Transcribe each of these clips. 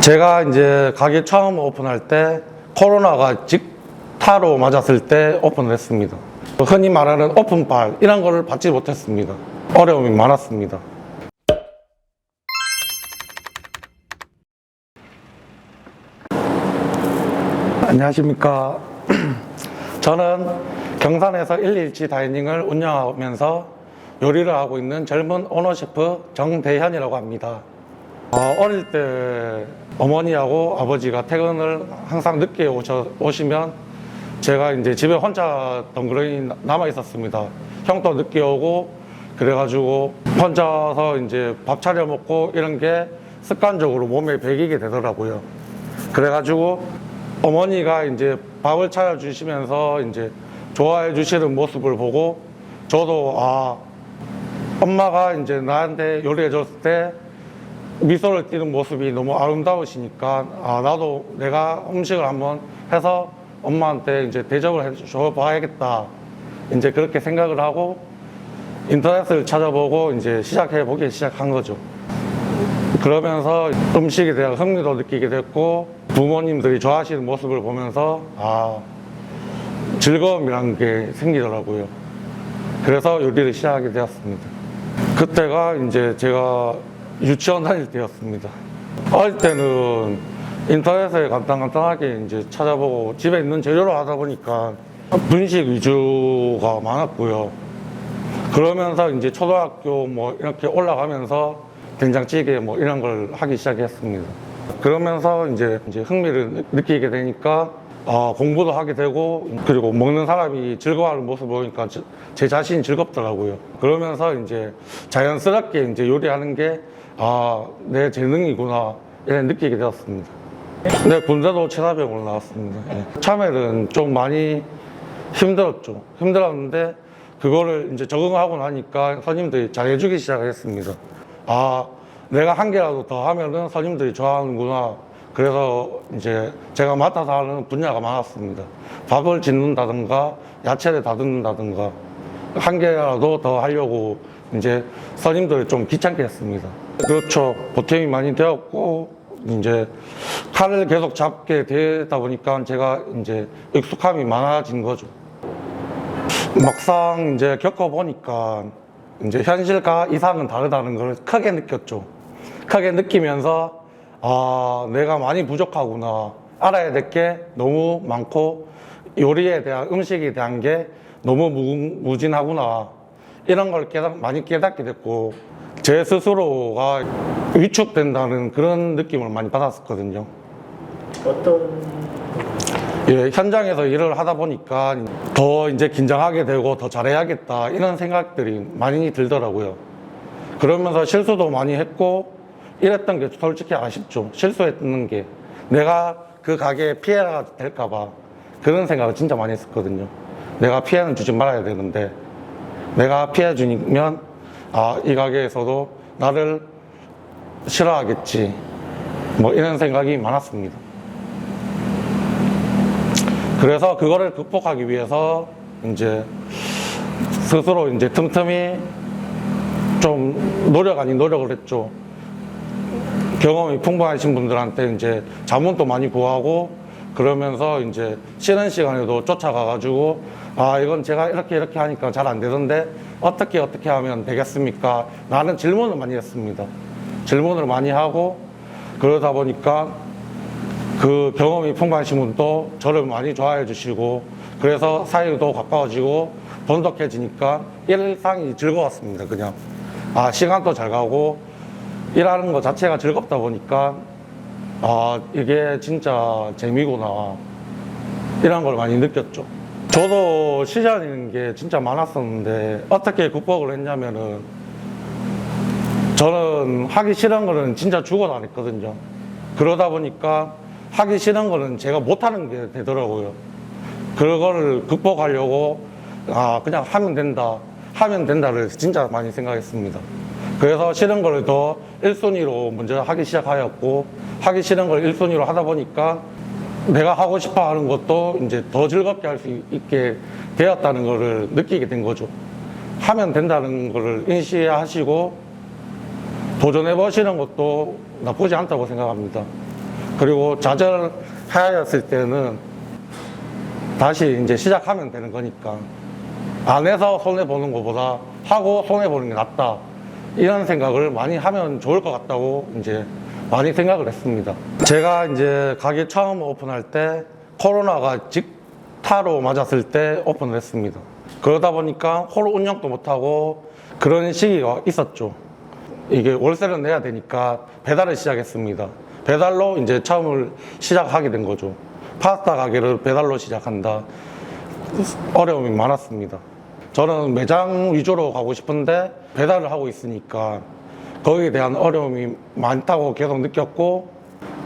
제가 이제 가게 처음 오픈할 때 코로나가 직타로 맞았을 때 오픈을 했습니다. 흔히 말하는 오픈빨 이런 거를 받지 못했습니다. 어려움이 많았습니다. 안녕하십니까. 저는 경산에서 117 다이닝을 운영하면서 요리를 하고 있는 젊은 오너셰프 정대현이라고 합니다. 어릴 때 어머니하고 아버지가 퇴근을 항상 늦게 오시면 제가 이제 집에 혼자 덩그러니 남아 있었습니다. 형도 늦게 오고 그래가지고 혼자서 이제 밥 차려 먹고 이런 게 습관적으로 몸에 배기게 되더라고요. 그래가지고 어머니가 이제 밥을 차려 주시면서 이제 좋아해 주시는 모습을 보고 저도 엄마가 이제 나한테 요리해 줬을 때 미소를 띠는 모습이 너무 아름다우시니까 나도 내가 음식을 한번 해서 엄마한테 이제 대접을 해줘 봐야겠다. 이제 그렇게 생각을 하고 인터넷을 찾아보고 이제 시작해 시작한 거죠. 그러면서 음식에 대한 흥미도 느끼게 됐고 부모님들이 좋아하시는 모습을 보면서 즐거움이라는 게 생기더라고요. 그래서 요리를 시작하게 되었습니다. 그때가 이제 제가 유치원 다닐 때였습니다. 어릴 때는 인터넷에 간단하게 이제 찾아보고 집에 있는 재료로 하다 보니까 분식 위주가 많았고요. 그러면서 이제 초등학교 뭐 이렇게 올라가면서 된장찌개 뭐 이런 걸 하기 시작했습니다. 그러면서 이제 흥미를 느끼게 되니까 공부도 하게 되고 그리고 먹는 사람이 즐거워하는 모습을 보니까 제 자신이 즐겁더라고요. 그러면서 이제 자연스럽게 이제 요리하는 게 내 재능이구나 이런 느끼게 되었습니다. 근데 군대도 체사병으로 나왔습니다. 처음에는 좀 많이 힘들었죠. 힘들었는데 그거를 이제 적응하고 나니까 선임들이 잘해주기 시작했습니다. 내가 한 개라도 더 하면은 선임들이 좋아하는구나. 그래서 이제 제가 맡아서 하는 분야가 많았습니다. 밥을 짓는다든가 야채를 다듬는다든가 한 개라도 더 하려고 이제 선임들을 좀 귀찮게 했습니다. 그렇죠. 보탬이 많이 되었고 이제 칼을 계속 잡게 되다 보니까 제가 이제 익숙함이 많아진 거죠. 막상 이제 겪어보니까 이제 현실과 이상은 다르다는 걸 크게 느꼈죠. 크게 느끼면서 내가 많이 부족하구나. 알아야 될 게 너무 많고 요리에 대한 음식에 대한 게 너무 무진하구나. 이런 걸 많이 깨닫게 됐고 제 스스로가 위축된다는 그런 느낌을 많이 받았었거든요. 어떤? 현장에서 일을 하다 보니까 더 이제 긴장하게 되고 더 잘해야겠다 이런 생각들이 많이 들더라고요. 그러면서 실수도 많이 했고 이랬던 게 솔직히 아쉽죠. 실수했는 게 내가 그 가게에 피해가 될까봐 그런 생각을 진짜 많이 했었거든요. 내가 피해는 주지 말아야 되는데 내가 피해 주면 이 가게에서도 나를 싫어하겠지 뭐 이런 생각이 많았습니다. 그래서 그거를 극복하기 위해서 이제 스스로 이제 틈틈이 좀 노력 아닌 노력을 했죠. 경험이 풍부하신 분들한테 이제 자문도 많이 구하고 그러면서 이제 쉬는 시간에도 쫓아가가지고 이건 제가 이렇게 하니까 잘 안 되던데 어떻게 하면 되겠습니까? 나는 질문을 많이 했습니다. 질문을 많이 하고 그러다 보니까 그 경험이 풍부하신 분도 저를 많이 좋아해 주시고 그래서 사이도 가까워지고 돈독해지니까 일상이 즐거웠습니다. 그냥 시간도 잘 가고 일하는 것 자체가 즐겁다 보니까 이게 진짜 재미구나 이런 걸 많이 느꼈죠. 저도 시전이는 게 진짜 많았었는데 어떻게 극복을 했냐면은 저는 하기 싫은 거는 진짜 죽어도 안 했거든요. 그러다 보니까 하기 싫은 거는 제가 못하는 게 되더라고요. 그거를 극복하려고 그냥 하면 된다를 진짜 많이 생각했습니다. 그래서 싫은 걸 더 1순위로 먼저 하기 시작하였고 하기 싫은 걸 1순위로 하다 보니까 내가 하고 싶어 하는 것도 이제 더 즐겁게 할 수 있게 되었다는 거를 느끼게 된 거죠. 하면 된다는 거를 인지하시고 도전해 보시는 것도 나쁘지 않다고 생각합니다. 그리고 좌절해야 했을 때는 다시 이제 시작하면 되는 거니까 안 해서 손해보는 것보다 하고 손해보는 게 낫다. 이런 생각을 많이 하면 좋을 것 같다고 이제 많이 생각을 했습니다. 제가 이제 가게 처음 오픈할 때 코로나가 직타로 맞았을 때 오픈을 했습니다. 그러다 보니까 홀 운영도 못하고 그런 시기가 있었죠. 이게 월세를 내야 되니까 배달을 시작했습니다. 배달로 이제 처음을 시작하게 된 거죠. 파스타 가게를 배달로 시작한다. 어려움이 많았습니다. 저는 매장 위주로 가고 싶은데 배달을 하고 있으니까 거기에 대한 어려움이 많다고 계속 느꼈고,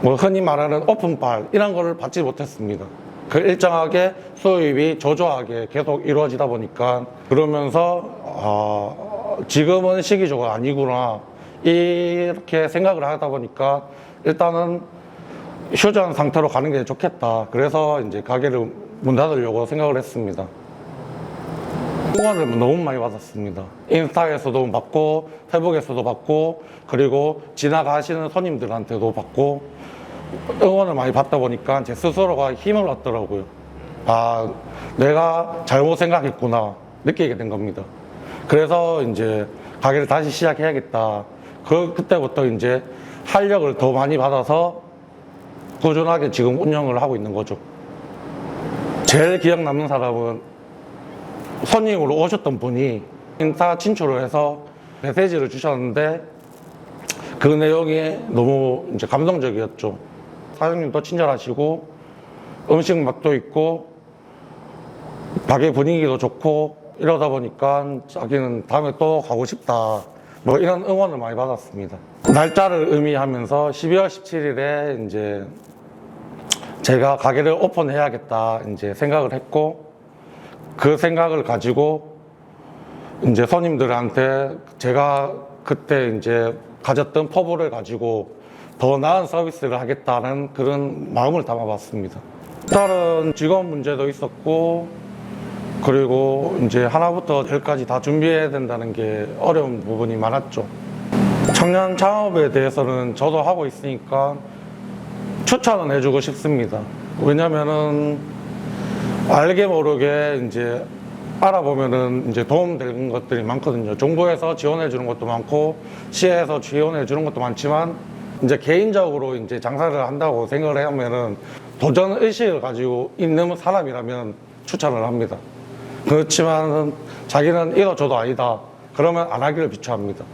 뭐 흔히 말하는 오픈빨 이런 거를 받지 못했습니다. 그 일정하게 수입이 조조하게 계속 이루어지다 보니까 그러면서 지금은 시기적으로 아니구나 이렇게 생각을 하다 보니까 일단은 휴전 상태로 가는 게 좋겠다. 그래서 이제 가게를 문 닫으려고 생각을 했습니다. 응원을 너무 많이 받았습니다. 인스타에서도 받고 페북에서도 받고 그리고 지나가시는 손님들한테도 받고 응원을 많이 받다 보니까 제 스스로가 힘을 얻더라고요. 아, 내가 잘못 생각했구나 느끼게 된 겁니다. 그래서 이제 가게를 다시 시작해야겠다. 그때부터 이제 활력을 더 많이 받아서 꾸준하게 지금 운영을 하고 있는 거죠. 제일 기억 남는 사람은 손님으로 오셨던 분이 인스타 친추를 해서 메시지를 주셨는데 그 내용이 너무 이제 감동적이었죠. 사장님도 친절하시고 음식 맛도 있고 가게 분위기도 좋고 이러다 보니까 자기는 다음에 또 가고 싶다. 뭐 이런 응원을 많이 받았습니다. 날짜를 의미하면서 12월 17일에 이제 제가 가게를 오픈해야겠다 이제 생각을 했고, 그 생각을 가지고 이제 손님들한테 제가 그때 이제 가졌던 포부를 가지고 더 나은 서비스를 하겠다는 그런 마음을 담아봤습니다. 다른 직원 문제도 있었고, 그리고 이제 하나부터 열까지 다 준비해야 된다는 게 어려운 부분이 많았죠. 청년 창업에 대해서는 저도 하고 있으니까 추천은 해주고 싶습니다. 왜냐면은 알게 모르게 이제 알아보면은 이제 도움되는 것들이 많거든요. 정부에서 지원해주는 것도 많고 시에서 지원해주는 것도 많지만 이제 개인적으로 이제 장사를 한다고 생각을 하면은 도전 의식을 가지고 있는 사람이라면 추천을 합니다. 그렇지만 자기는 이도저도 아니다. 그러면 안 하기를 비추합니다.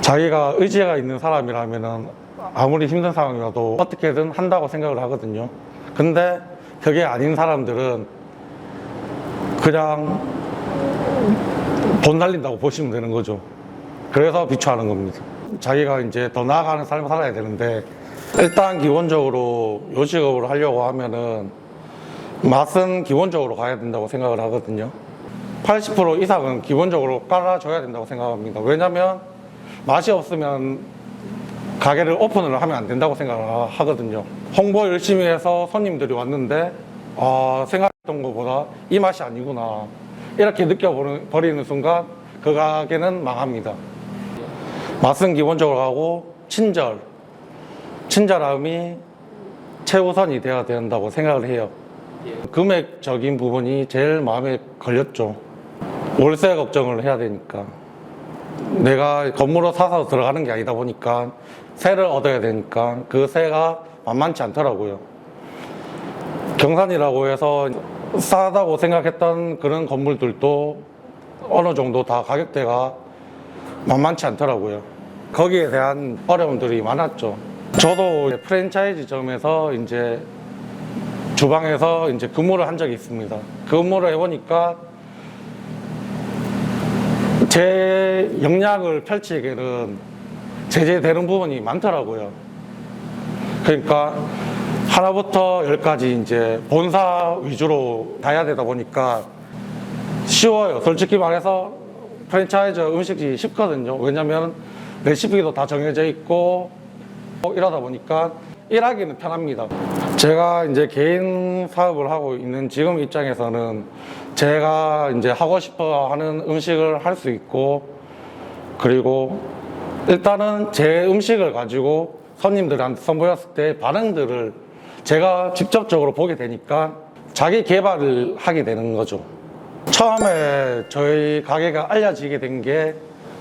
자기가 의지가 있는 사람이라면은 아무리 힘든 상황이라도 어떻게든 한다고 생각을 하거든요. 근데 그게 아닌 사람들은 그냥 돈 날린다고 보시면 되는 거죠. 그래서 비추하는 겁니다. 자기가 이제 더 나아가는 삶을 살아야 되는데 일단 기본적으로 요식업을 하려고 하면은 맛은 기본적으로 가야 된다고 생각을 하거든요. 80% 이상은 기본적으로 깔아줘야 된다고 생각합니다. 왜냐면 맛이 없으면 가게를 오픈을 하면 안 된다고 생각을 하거든요. 홍보 열심히 해서 손님들이 왔는데 생각했던 것보다 이 맛이 아니구나 이렇게 느껴버리는 순간 그 가게는 망합니다. 맛은 기본적으로 하고 친절함이 최우선이 되어야 된다고 생각을 해요. 금액적인 부분이 제일 마음에 걸렸죠. 월세 걱정을 해야 되니까. 내가 건물을 사서 들어가는 게 아니다 보니까 세를 얻어야 되니까 그 세가 만만치 않더라고요. 경산이라고 해서 싸다고 생각했던 그런 건물들도 어느 정도 다 가격대가 만만치 않더라고요. 거기에 대한 어려움들이 많았죠. 저도 프랜차이즈점에서 이제 주방에서 이제 근무를 한 적이 있습니다. 근무를 해보니까 제 역량을 펼치기에는 제재되는 부분이 많더라고요. 그러니까 하나부터 열까지 이제 본사 위주로 다 해야 되다 보니까 쉬워요. 솔직히 말해서 프랜차이즈 음식이 쉽거든요. 왜냐면 레시피도 다 정해져 있고 이러다 보니까 일하기는 편합니다. 제가 이제 개인 사업을 하고 있는 지금 입장에서는 제가 이제 하고 싶어 하는 음식을 할 수 있고, 그리고 일단은 제 음식을 가지고 손님들한테 선보였을 때 반응들을 제가 직접적으로 보게 되니까 자기 개발을 하게 되는 거죠. 처음에 저희 가게가 알려지게 된 게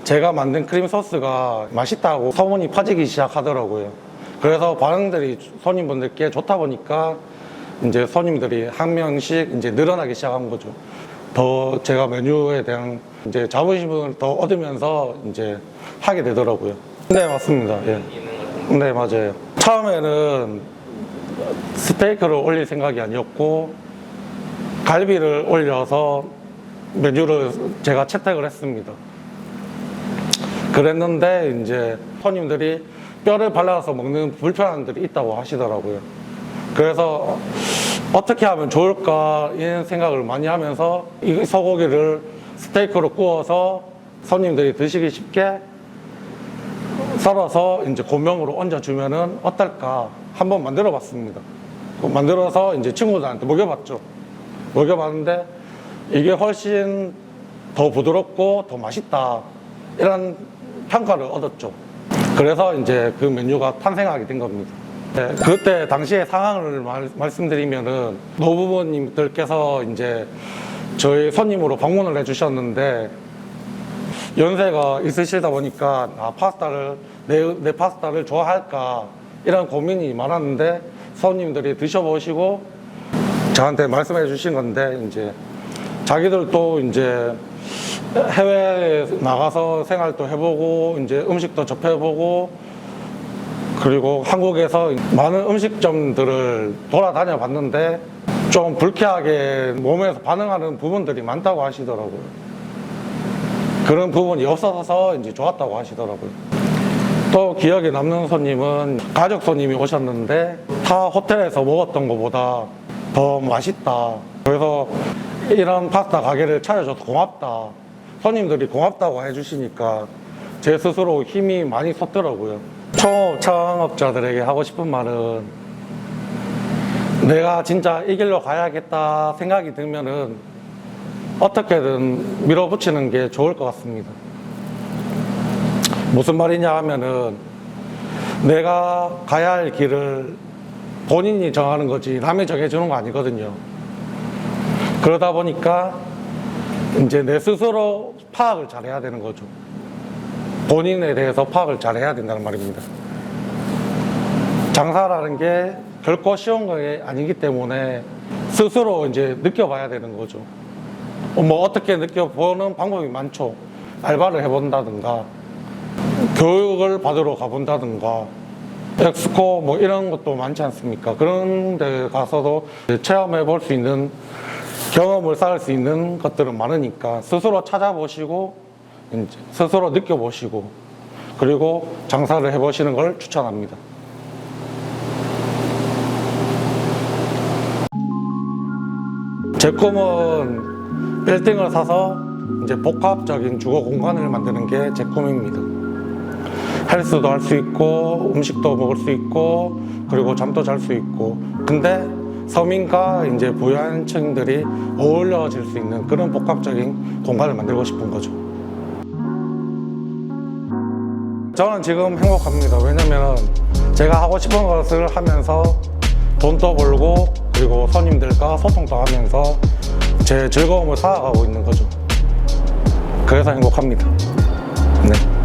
제가 만든 크림 소스가 맛있다고 소문이 퍼지기 시작하더라고요. 그래서 반응들이 손님분들께 좋다 보니까 이제 손님들이 한 명씩 이제 늘어나기 시작한 거죠. 더 제가 메뉴에 대한 이제 자부심을 더 얻으면서 이제 하게 되더라고요. 네, 맞습니다. 예. 네, 맞아요. 처음에는 스테이크를 올릴 생각이 아니었고 갈비를 올려서 메뉴를 제가 채택을 했습니다. 그랬는데 이제 손님들이 뼈를 발라서 먹는 불편함들이 있다고 하시더라고요. 그래서 어떻게 하면 좋을까 이런 생각을 많이 하면서 이 소고기를 스테이크로 구워서 손님들이 드시기 쉽게 썰어서 이제 고명으로 얹어주면은 어떨까 한번 만들어 봤습니다. 만들어서 이제 친구들한테 먹여봤죠. 먹여봤는데 이게 훨씬 더 부드럽고 더 맛있다 이런 평가를 얻었죠. 그래서 이제 그 메뉴가 탄생하게 된 겁니다. 네, 그때 당시의 상황을 말씀드리면은 노부모님들께서 이제 저희 손님으로 방문을 해주셨는데 연세가 있으시다 보니까 파스타를 내 파스타를 좋아할까 이런 고민이 많았는데 손님들이 드셔보시고 저한테 말씀해 주신 건데 이제 자기들도 이제 해외에 나가서 생활도 해보고 이제 음식도 접해보고 그리고 한국에서 많은 음식점들을 돌아다녀 봤는데 좀 불쾌하게 몸에서 반응하는 부분들이 많다고 하시더라고요. 그런 부분이 없어서 이제 좋았다고 하시더라고요. 또 기억에 남는 손님은 가족 손님이 오셨는데 타 호텔에서 먹었던 것보다 더 맛있다. 그래서 이런 파스타 가게를 차려줘서 고맙다. 손님들이 고맙다고 해주시니까 제 스스로 힘이 많이 섰더라고요. 초업 창업자들에게 하고 싶은 말은 내가 진짜 이 길로 가야겠다 생각이 들면은 어떻게든 밀어붙이는 게 좋을 것 같습니다. 무슨 말이냐 하면은 내가 가야 할 길을 본인이 정하는 거지 남이 정해주는 거 아니거든요. 그러다 보니까 이제 내 스스로 파악을 잘해야 되는 거죠. 본인에 대해서 파악을 잘해야 된다는 말입니다. 장사라는 게 결코 쉬운 게 아니기 때문에 스스로 이제 느껴봐야 되는 거죠. 뭐 어떻게 느껴보는 방법이 많죠. 알바를 해본다든가 교육을 받으러 가본다든가 엑스코 뭐 이런 것도 많지 않습니까? 그런 데 가서도 체험해 볼 수 있는 경험을 쌓을 수 있는 것들은 많으니까 스스로 찾아보시고 이제 스스로 느껴보시고 그리고 장사를 해보시는 걸 추천합니다. 제 꿈은 빌딩을 사서 이제 복합적인 주거 공간을 만드는 게 제 꿈입니다. 헬스도 할 수 있고 음식도 먹을 수 있고 그리고 잠도 잘 수 있고 근데 서민과 이제 부유한층들이 어울려질 수 있는 그런 복합적인 공간을 만들고 싶은 거죠. 저는 지금 행복합니다. 왜냐면 제가 하고 싶은 것을 하면서 돈도 벌고 그리고 손님들과 소통도 하면서 제 즐거움을 쌓아가고 있는 거죠. 그래서 행복합니다. 네.